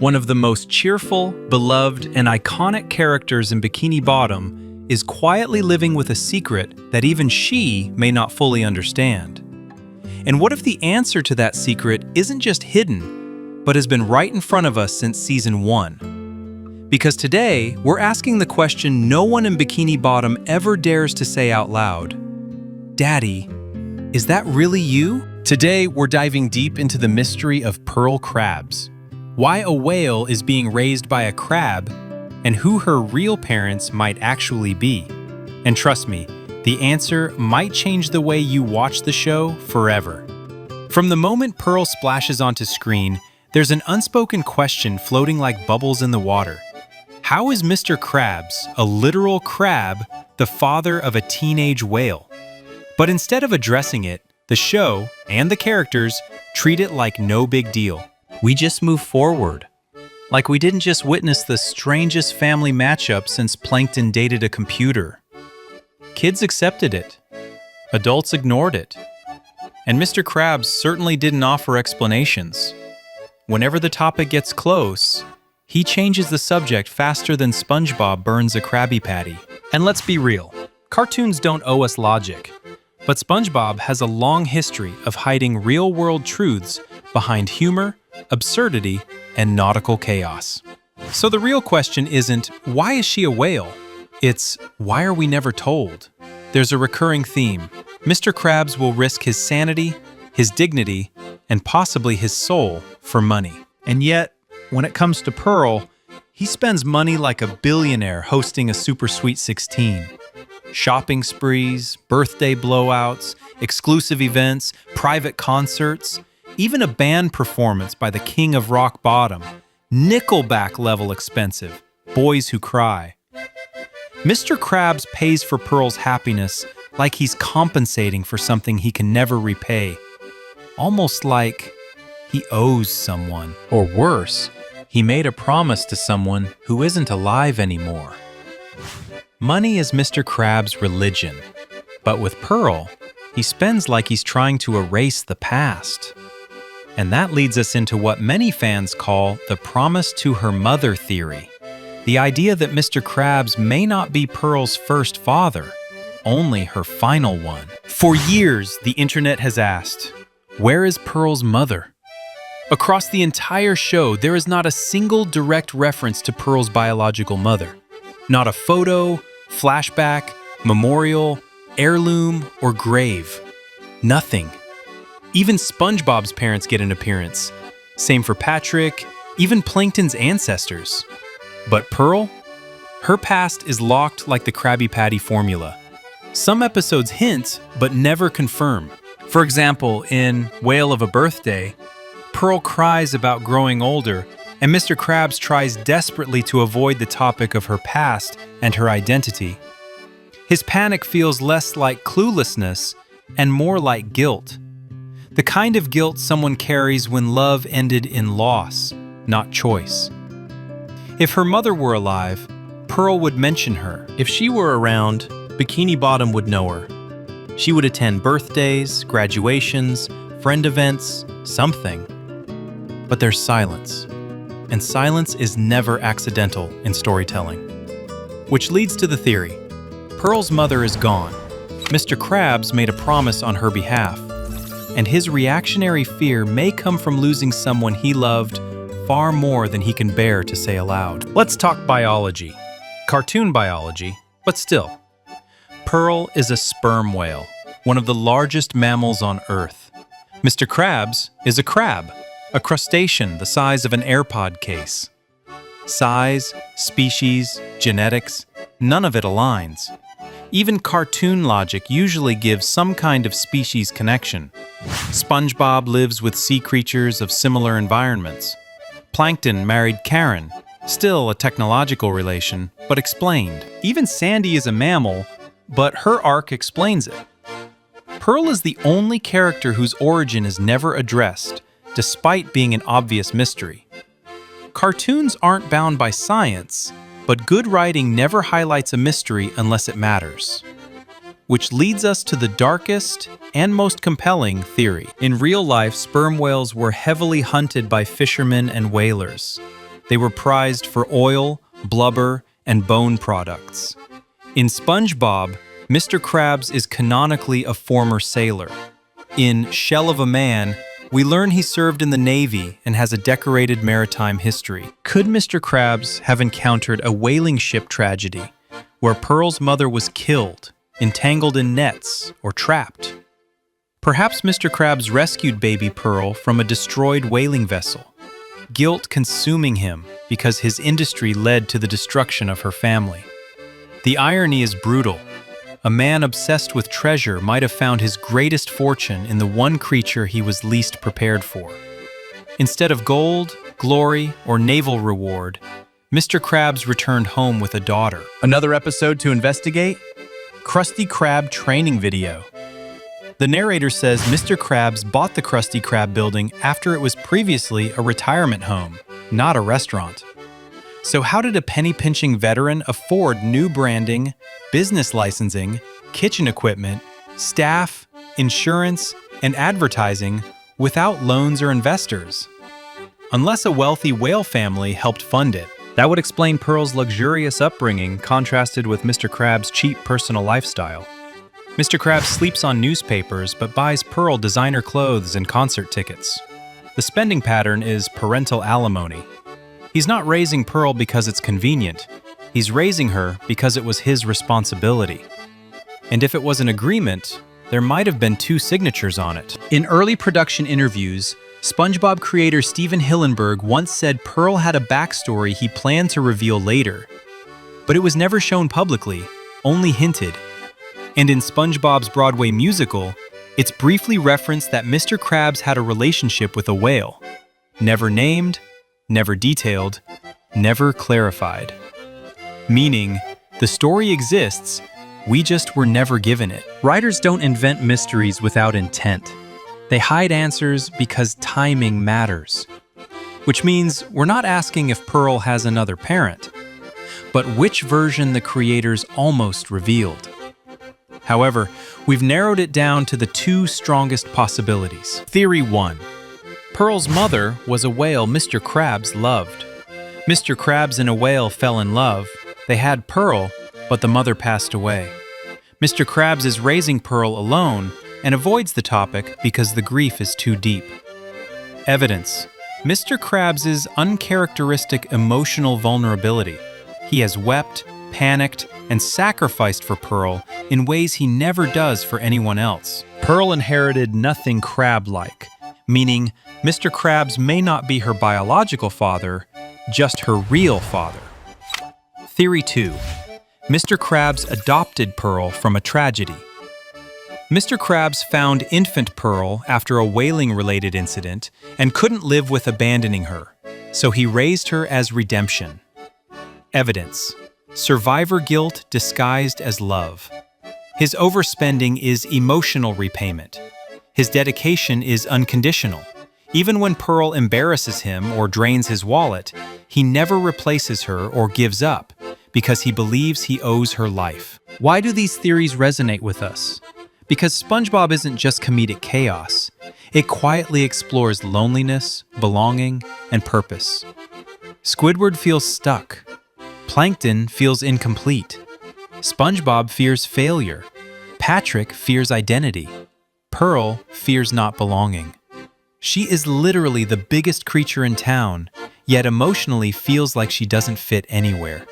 One of the most cheerful, beloved, and iconic characters in Bikini Bottom is quietly living with a secret that even she may not fully understand. And what if the answer to that secret isn't just hidden, but has been right in front of us since Season 1? Because today, we're asking the question no one in Bikini Bottom ever dares to say out loud. Daddy, is that really you? Today, we're diving deep into the mystery of Pearl Krabs, why a whale is being raised by a crab, and who her real parents might actually be. And trust me, the answer might change the way you watch the show forever. From the moment Pearl splashes onto screen, there's an unspoken question floating like bubbles in the water. How is Mr. Krabs, a literal crab, the father of a teenage whale? But instead of addressing it, the show and the characters treat it like no big deal. We just move forward. Like we didn't just witness the strangest family matchup since Plankton dated a computer. Kids accepted it. Adults ignored it. And Mr. Krabs certainly didn't offer explanations. Whenever the topic gets close, he changes the subject faster than SpongeBob burns a Krabby Patty. And let's be real, cartoons don't owe us logic. But SpongeBob has a long history of hiding real-world truths behind humor, absurdity, and nautical chaos. So the real question isn't, why is she a whale? It's, why are we never told? There's a recurring theme. Mr. Krabs will risk his sanity, his dignity, and possibly his soul for money. And yet, when it comes to Pearl, he spends money like a billionaire hosting a Super Sweet 16. Shopping sprees, birthday blowouts, exclusive events, private concerts, even a band performance by the king of rock bottom. Nickelback level expensive. Boys who cry. Mr. Krabs pays for Pearl's happiness like he's compensating for something he can never repay. Almost like he owes someone. Or worse, he made a promise to someone who isn't alive anymore. Money is Mr. Krabs' religion, but with Pearl, he spends like he's trying to erase the past. And that leads us into what many fans call the promise to her mother theory. The idea that Mr. Krabs may not be Pearl's first father, only her final one. For years, the internet has asked, where is Pearl's mother? Across the entire show, there is not a single direct reference to Pearl's biological mother. Not a photo, flashback, memorial, heirloom, or grave. Nothing. Even SpongeBob's parents get an appearance. Same for Patrick, even Plankton's ancestors. But Pearl? Her past is locked like the Krabby Patty formula. Some episodes hint, but never confirm. For example, in Whale of a Birthday, Pearl cries about growing older, and Mr. Krabs tries desperately to avoid the topic of her past and her identity. His panic feels less like cluelessness and more like guilt. The kind of guilt someone carries when love ended in loss, not choice. If her mother were alive, Pearl would mention her. If she were around, Bikini Bottom would know her. She would attend birthdays, graduations, friend events, something. But there's silence. And silence is never accidental in storytelling. Which leads to the theory. Pearl's mother is gone. Mr. Krabs made a promise on her behalf. And his reactionary fear may come from losing someone he loved far more than he can bear to say aloud. Let's talk biology. Cartoon biology, but still. Pearl is a sperm whale, one of the largest mammals on Earth. Mr. Krabs is a crab, a crustacean the size of an AirPod case. Size, species, genetics, none of it aligns. Even cartoon logic usually gives some kind of species connection. SpongeBob lives with sea creatures of similar environments. Plankton married Karen, still a technological relation, but explained. Even Sandy is a mammal, but her arc explains it. Pearl is the only character whose origin is never addressed, despite being an obvious mystery. Cartoons aren't bound by science, but good writing never highlights a mystery unless it matters. Which leads us to the darkest and most compelling theory. In real life, sperm whales were heavily hunted by fishermen and whalers. They were prized for oil, blubber, and bone products. In SpongeBob, Mr. Krabs is canonically a former sailor. In Shell of a Man, we learn he served in the Navy and has a decorated maritime history. Could Mr. Krabs have encountered a whaling ship tragedy where Pearl's mother was killed, entangled in nets, or trapped? Perhaps Mr. Krabs rescued baby Pearl from a destroyed whaling vessel, guilt consuming him because his industry led to the destruction of her family. The irony is brutal. A man obsessed with treasure might have found his greatest fortune in the one creature he was least prepared for. Instead of gold, glory, or naval reward, Mr. Krabs returned home with a daughter. Another episode to investigate? Krusty Krab training video. The narrator says Mr. Krabs bought the Krusty Krab building after it was previously a retirement home, not a restaurant. So how did a penny-pinching veteran afford new branding, business licensing, kitchen equipment, staff, insurance, and advertising without loans or investors? Unless a wealthy whale family helped fund it. That would explain Pearl's luxurious upbringing contrasted with Mr. Krabs' cheap personal lifestyle. Mr. Krabs sleeps on newspapers but buys Pearl designer clothes and concert tickets. The spending pattern is parental alimony. He's not raising Pearl because it's convenient. He's raising her because it was his responsibility. And if it was an agreement, there might have been 2 signatures on it. In early production interviews, SpongeBob creator Steven Hillenburg once said Pearl had a backstory he planned to reveal later. But it was never shown publicly, only hinted. And in SpongeBob's Broadway musical, it's briefly referenced that Mr. Krabs had a relationship with a whale. Never named, never detailed, never clarified. Meaning, the story exists, we just were never given it. Writers don't invent mysteries without intent. They hide answers because timing matters. Which means we're not asking if Pearl has another parent, but which version the creators almost revealed. However, we've narrowed it down to the 2 strongest possibilities. Theory 1. Pearl's mother was a whale Mr. Krabs loved. Mr. Krabs and a whale fell in love. They had Pearl, but the mother passed away. Mr. Krabs is raising Pearl alone and avoids the topic because the grief is too deep. Evidence. Mr. Krabs' uncharacteristic emotional vulnerability. He has wept, panicked, and sacrificed for Pearl in ways he never does for anyone else. Pearl inherited nothing crab-like, meaning Mr. Krabs may not be her biological father, just her real father. Theory 2. Mr. Krabs adopted Pearl from a tragedy. Mr. Krabs found infant Pearl after a whaling-related incident and couldn't live with abandoning her, so he raised her as redemption. Evidence. Survivor guilt disguised as love. His overspending is emotional repayment. His dedication is unconditional. Even when Pearl embarrasses him or drains his wallet, he never replaces her or gives up because he believes he owes her life. Why do these theories resonate with us? Because SpongeBob isn't just comedic chaos. It quietly explores loneliness, belonging, and purpose. Squidward feels stuck. Plankton feels incomplete. SpongeBob fears failure. Patrick fears identity. Pearl fears not belonging. She is literally the biggest creature in town, yet emotionally feels like she doesn't fit anywhere.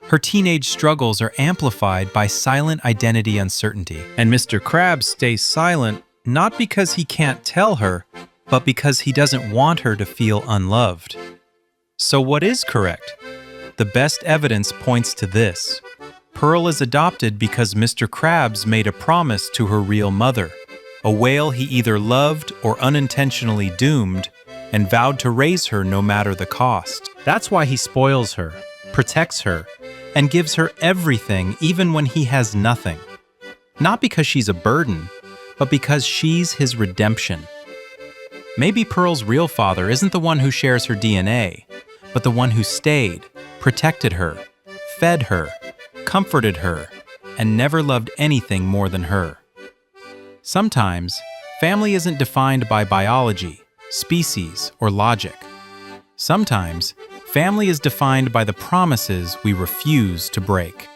Her teenage struggles are amplified by silent identity uncertainty. And Mr. Krabs stays silent not because he can't tell her, but because he doesn't want her to feel unloved. So what is correct? The best evidence points to this. Pearl is adopted because Mr. Krabs made a promise to her real mother, a whale he either loved or unintentionally doomed, and vowed to raise her no matter the cost. That's why he spoils her, protects her, and gives her everything even when he has nothing. Not because she's a burden, but because she's his redemption. Maybe Pearl's real father isn't the one who shares her DNA, but the one who stayed, protected her, fed her, comforted her, and never loved anything more than her. Sometimes, family isn't defined by biology, species, or logic. Sometimes, Family is defined by the promises we refuse to break.